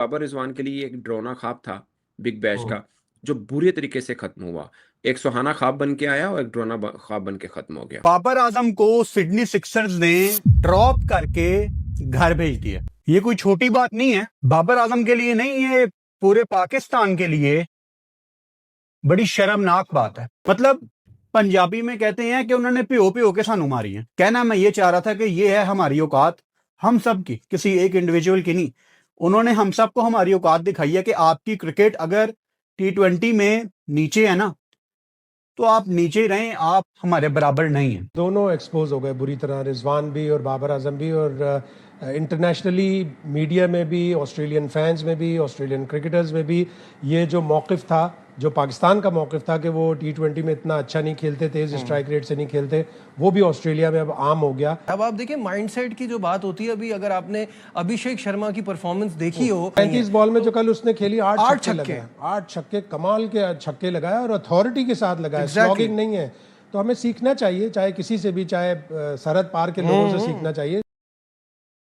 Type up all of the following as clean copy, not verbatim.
बाबर रिजवान के लिए एक डरावना ख्वाब था बिग बैश हम्म। का, जो बुरे तरीके से खत्म हुआ। एक सुहाना ख्वाब बन के आया और एक डरावना ख्वाब बन के खत्म हो गया। बाबर आजम को सिडनी सिक्सर्स ने ड्रॉप करके घर भेज दिया। ये कोई छोटी बात नहीं है, बाबर आजम के लिए नहीं, ये पूरे पाकिस्तान के लिए बड़ी शर्मनाक बात है। मतलब पंजाबी में कहते हैं कि उन्होंने पियो पियो के सानू मारी है। कहना मैं ये चाह रहा था कि ये है हमारी औकात, हम सब की, किसी एक इंडिविजुअल की नहीं। उन्होंने हम सबको हमारी औकात दिखाई है कि आपकी क्रिकेट अगर T20 में नीचे है ना, तो आप नीचे ही रहें, आप हमारे बराबर नहीं हैं। दोनों एक्सपोज हो गए बुरी तरह, रिजवान भी और बाबर आजम भी। और इंटरनेशनली मीडिया में भी, ऑस्ट्रेलियन फैंस में भी, ऑस्ट्रेलियन क्रिकेटर्स में भी ये जो मौक़िफ़ था, जो पाकिस्तान का मौक़िफ़ था कि वो T20 में इतना अच्छा नहीं खेलते, तेज़ स्ट्राइक रेट से नहीं खेलते, वो भी ऑस्ट्रेलिया में अब आम हो गया। अब आप देखिए माइंडसेट की जो बात होती है, अभी अगर आपने अभिषेक शर्मा की परफॉर्मेंस देखी हो, 35 बॉल में जो कल उसने खेली, 8 आठ छक्के छक्के। लगाए, 8 छक्के, कमाल के छक्के लगाए और अथॉरिटी के साथ लगाए, Exactly. स्लॉगिंग नहीं है। तो हमें सीखना चाहिए, चाहे किसी से भी, चाहे सरहद पार के लोगों से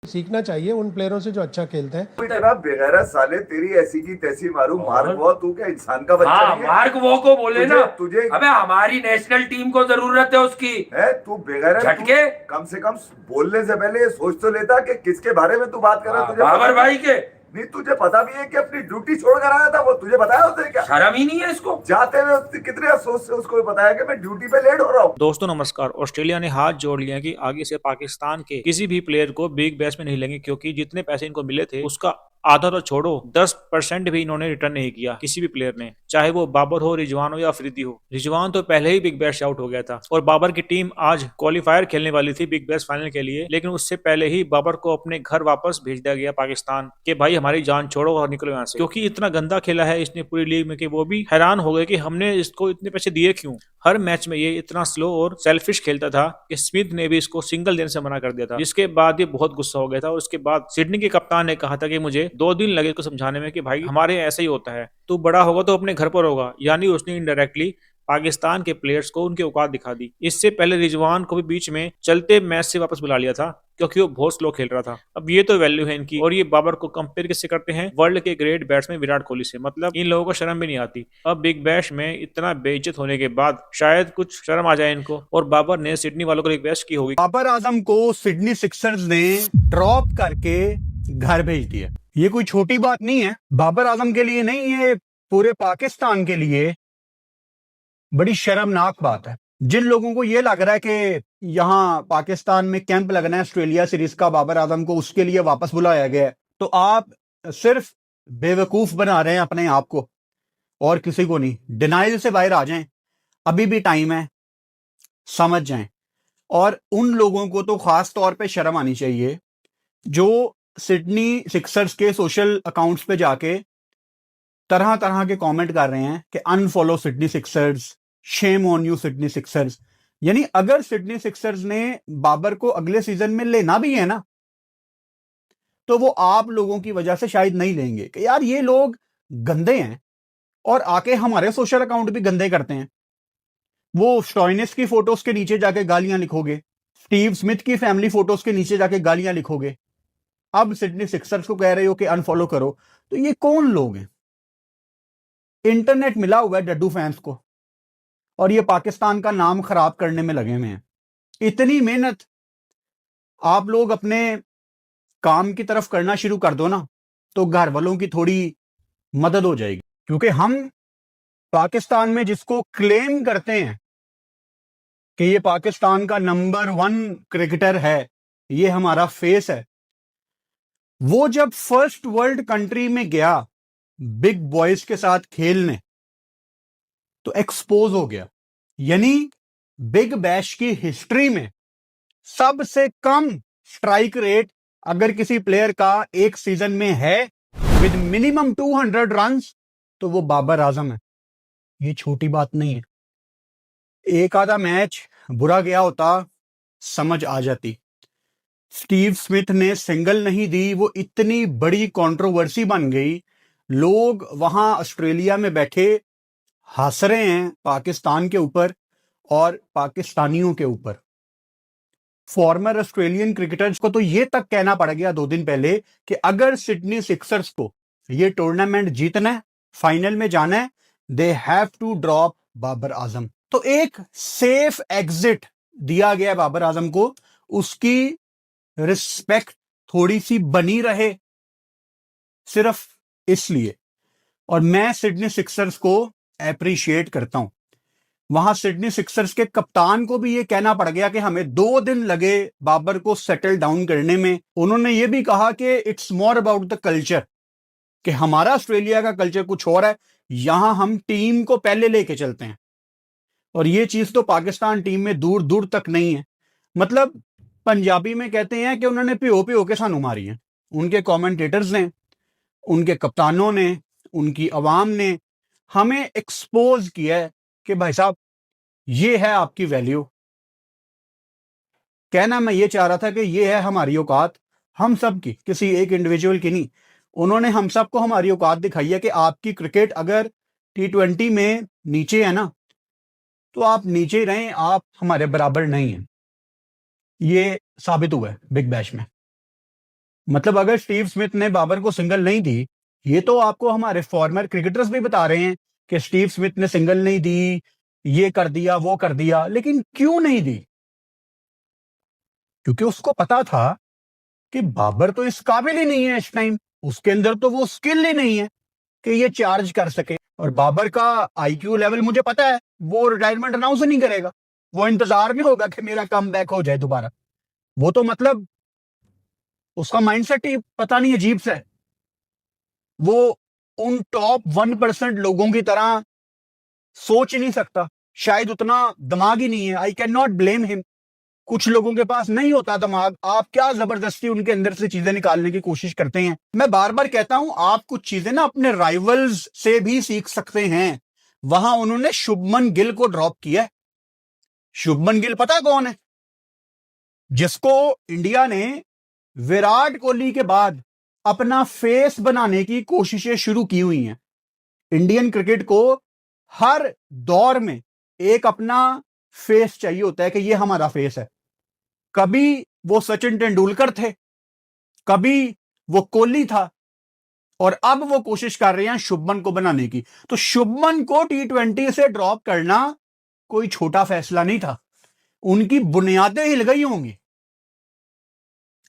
सीखना चाहिए उन प्लेयरों से जो अच्छा खेलते हैं। इतना बेगैरत साले, तेरी ऐसी की तैसी मारू, मार्क वो, तू क्या इंसान का बच्चा हाँ, नहीं है? मार्क वो को बोले ना, तुझे अबे हमारी नेशनल टीम को जरूरत है उसकी। है तू बेगैरत झटके। कम से कम बोलने से पहले ये सोच तो लेता कि किसके बारे में तू बात कर रहा है। तुझे बाबर भाई के नहीं, तुझे पता भी है कि अपनी ड्यूटी छोड़कर आया था वो, तुझे बताया उसने क्या? शर्म ही नहीं है इसको। जाते हुए कितने अफसोस से उसको बताया कि मैं ड्यूटी पे लेट हो रहा हूँ। दोस्तों नमस्कार। ऑस्ट्रेलिया ने हाथ जोड़ लिया कि आगे से पाकिस्तान के किसी भी प्लेयर को बिग बैश में नहीं लेंगे, क्योंकि जितने पैसे इनको मिले थे उसका आधा तो छोड़ो, 10% भी इन्होंने रिटर्न नहीं किया किसी भी प्लेयर ने, चाहे वो बाबर हो, रिजवान हो या अफरीदी हो। रिजवान तो पहले ही बिग बैश आउट हो गया था और बाबर की टीम आज क्वालिफायर खेलने वाली थी बिग बैश फाइनल के लिए, लेकिन उससे पहले ही बाबर को अपने घर वापस भेज दिया गया पाकिस्तान के, भाई हमारी जान छोड़ो और निकलो यहाँ से, क्योंकि इतना गंदा खेला है इसने पूरी लीग में कि वो भी हैरान हो गए कि हमने इसको इतने पैसे दिए क्यों। हर मैच में ये इतना स्लो और सेल्फिश खेलता था कि स्मिथ ने भी इसको सिंगल देने से मना कर दिया था, जिसके बाद ये बहुत गुस्सा हो गया था। और उसके बाद सिडनी के कप्तान ने कहा था कि मुझे 2 दिन लगे इसको समझाने में कि भाई हमारे ऐसा ही होता है, तू बड़ा होगा तो अपने घर पर होगा। यानी उसने इनडायरेक्टली पाकिस्तान के प्लेयर्स को उनकी औकात दिखा दी। इससे पहले रिजवान को भी बीच में चलते मैच से वापस बुला लिया था, क्योंकि वो बहुत स्लो खेल रहा था। अब ये तो वैल्यू है इनकी। और ये बाबर को कंपेयर किससे करते हैं? वर्ल्ड के ग्रेट बैट्समैन विराट कोहली से। मतलब इन लोगों को शर्म भी नहीं आती। अब बिग बैश में इतना बेइज्जत होने के बाद शायद कुछ शर्म आ जाए इनको। और बाबर ने सिडनी वालों को रिक्वेस्ट की होगी। बाबर आजम को सिडनी सिक्सर्स ने ड्रॉप करके घर भेज दिया। ये कोई छोटी बात नहीं है, बाबर आजम के लिए नहीं, ये पूरे पाकिस्तान के लिए बड़ी शर्मनाक बात है। जिन लोगों को ये लग रहा है कि यहां पाकिस्तान में कैंप लगना है ऑस्ट्रेलिया सीरीज का, बाबर आजम को उसके लिए वापस बुलाया गया है, तो आप सिर्फ बेवकूफ बना रहे हैं अपने आप को और किसी को नहीं। डिनाइल से बाहर आ जाएं, अभी भी टाइम है, समझ जाएं। और उन लोगों को तो खास तौर पे शर्म आनी चाहिए जो सिडनी सिक्सर्स के सोशल अकाउंट्स पे जाके तरह तरह के कमेंट कर रहे हैं कि unfollow Sydney Sixers, shame on you Sydney Sixers. यानी अगर सिडनी सिक्सर्स ने बाबर को अगले सीजन में लेना भी है ना, तो वो आप लोगों की वजह से शायद नहीं लेंगे कि यार ये लोग गंदे हैं और आके हमारे सोशल अकाउंट भी गंदे करते हैं। वो स्टॉइनिस की फोटोज के नीचे जाके गालियां लिखोगे, स्टीव स्मिथ की फैमिली फोटोज के नीचे जाके गालियां लिखोगे, अब सिडनी सिक्सर्स को कह रहे हो कि अनफॉलो करो। तो ये कौन लोग हैं? इंटरनेट मिला हुआ है डड्डू फैंस को और ये पाकिस्तान का नाम खराब करने में लगे हुए हैं। इतनी मेहनत आप लोग अपने काम की तरफ करना शुरू कर दो ना, तो घर वालों की थोड़ी मदद हो जाएगी। क्योंकि हम पाकिस्तान में जिसको क्लेम करते हैं कि ये पाकिस्तान का नंबर 1 क्रिकेटर है, ये हमारा फेस है, वो जब फर्स्ट वर्ल्ड कंट्री में गया बिग बॉयज के साथ खेलने, तो एक्सपोज हो गया। यानी बिग बैश की हिस्ट्री में सबसे कम स्ट्राइक रेट अगर किसी प्लेयर का एक सीजन में है विद मिनिमम 200 रन्स, तो वो बाबर आजम है। ये छोटी बात नहीं है। एक आधा मैच बुरा गया होता, समझ आ जाती। स्टीव स्मिथ ने सिंगल नहीं दी, वो इतनी बड़ी कंट्रोवर्सी बन गई। लोग वहां ऑस्ट्रेलिया में बैठे हंस रहे हैं पाकिस्तान के ऊपर और पाकिस्तानियों के ऊपर। फॉर्मर ऑस्ट्रेलियन क्रिकेटर्स को तो ये तक कहना पड़ गया 2 दिन पहले कि अगर सिडनी सिक्सर्स को ये टूर्नामेंट जीतना है, फाइनल में जाना है, they have to drop Babar Azam. तो एक सेफ एग्जिट दिया गया बाबर आजम को, उसकी रिस्पेक्ट थोड़ी सी बनी रहे, सिर्फ इसलिए। और मैं सिडनी सिक्सर्स को एप्रिशिएट करता हूं। वहां सिडनी सिक्सर्स के कप्तान को भी ये कहना पड़ गया कि हमें 2 दिन लगे बाबर को सेटल डाउन करने में। उन्होंने ये भी कहा कि it's more about the culture, कि हमारा ऑस्ट्रेलिया का कल्चर कुछ और है, यहां हम टीम को पहले लेके चलते हैं। और ये चीज तो पाकिस्तान टीम में दूर दूर तक नहीं है। मतलब पंजाबी में कहते हैं कि उन्होंने पियो पियो के सानू मारी है। उनके कमेंटेटर्स ने, उनके कप्तानों ने, उनकी आवाम ने हमें एक्सपोज किया है कि भाई साहब ये है आपकी वैल्यू। कहना मैं ये चाह रहा था कि ये है हमारी औकात, हम सब की, किसी एक इंडिविजुअल की नहीं। उन्होंने हम सबको हमारी औकात दिखाई है कि आपकी क्रिकेट अगर T20 में नीचे है ना, तो आप नीचे रहें, आप हमारे बराबर नहीं हैं। ये साबित हुआ है बिग बैश में। मतलब अगर स्टीव स्मिथ ने बाबर को सिंगल नहीं दी, ये तो आपको हमारे फॉर्मर क्रिकेटर्स भी बता रहे हैं कि स्टीव स्मिथ ने सिंगल नहीं दी, ये कर दिया, वो कर दिया। लेकिन क्यों नहीं दी? क्योंकि उसको पता था कि बाबर तो इस काबिल ही नहीं है इस टाइम, उसके अंदर तो वो स्किल ही नहीं है कि ये चार्ज कर सके। और बाबर का IQ लेवल मुझे पता है, वो रिटायरमेंट अनाउंस नहीं करेगा, वो इंतजार में होगा कि मेरा कम बैक हो जाए दोबारा। वो तो मतलब उसका माइंडसेट ही पता नहीं अजीब सा है। वो उन टॉप 1% लोगों की तरह सोच ही नहीं सकता, शायद उतना दिमाग ही नहीं है। I can not blame him. कुछ लोगों के पास नहीं होता दिमाग, आप क्या जबरदस्ती उनके अंदर से चीजें निकालने की कोशिश करते हैं। मैं बार बार कहता हूं, आप कुछ चीजें ना अपने राइवल्स से भी सीख सकते हैं। वहां उन्होंने शुभमन गिल को ड्रॉप किया। शुभमन गिल पता कौन है? जिसको इंडिया ने विराट कोहली के बाद अपना फेस बनाने की कोशिशें शुरू की हुई हैं। इंडियन क्रिकेट को हर दौर में एक अपना फेस चाहिए होता है कि ये हमारा फेस है। कभी वो सचिन तेंदुलकर थे, कभी वो कोहली था, और अब वो कोशिश कर रहे हैं शुभमन को बनाने की। तो शुभमन को T20 से ड्रॉप करना कोई छोटा फैसला नहीं था। उनकी बुनियादें हिल गई होंगी,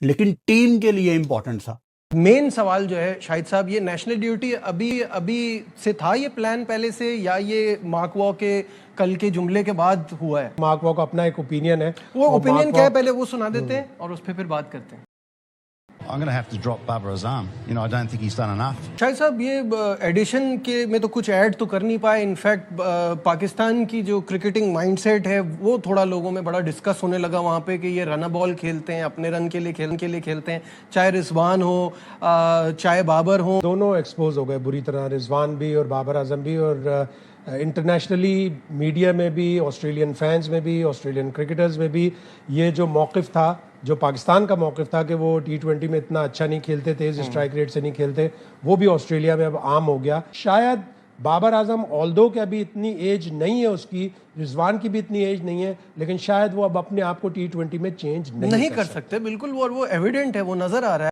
लेकिन टीम के लिए इंपॉर्टेंट था। मेन सवाल जो है शाहिद साहब, ये नेशनल ड्यूटी अभी से था ये प्लान पहले से, या ये मार्क वॉ के कल के जुमले के बाद हुआ है? मार्क वॉ का अपना एक ओपिनियन है। वो ओपिनियन क्या है पहले वो सुना देते हैं और उस पर फिर बात करते हैं। I'm going to have to drop Babar Azam. You know, I don't think he's done enough. Shahid साहब, ये एडिशन के में तो कुछ ऐड तो कर नहीं पाए। इनफैक्ट पाकिस्तान की जो क्रिकेटिंग माइंडसेट है वो थोड़ा लोगों में बड़ा डिस्कस होने लगा वहाँ पे कि ये रन बॉल खेलते हैं, अपने रन के लिए खेलते हैं, चाहे रिजवान हो चाहे बाबर हो। दोनों एक्सपोज हो गए बुरी तरह, रिजवान भी और बाबर आजम भी। और इंटरनेशनली मीडिया में भी, ऑस्ट्रेलियन फैंस में भी, ऑस्ट्रेलियन क्रिकेटर्स में भी ये जो मौक़िफ़ था, जो पाकिस्तान का मौक़िफ़ था कि वो T20 में इतना अच्छा नहीं खेलते, तेज़ स्ट्राइक रेट से नहीं खेलते, वो भी ऑस्ट्रेलिया में अब आम हो गया। शायद बाबर आजम ऑल्दो के अभी इतनी एज नहीं है उसकी, रिजवान की भी इतनी एज नहीं है, लेकिन शायद वो अब अपने आप को T20 में चेंज नहीं कर सकते बिल्कुल। वो एविडेंट है, वो नज़र आ रहा है।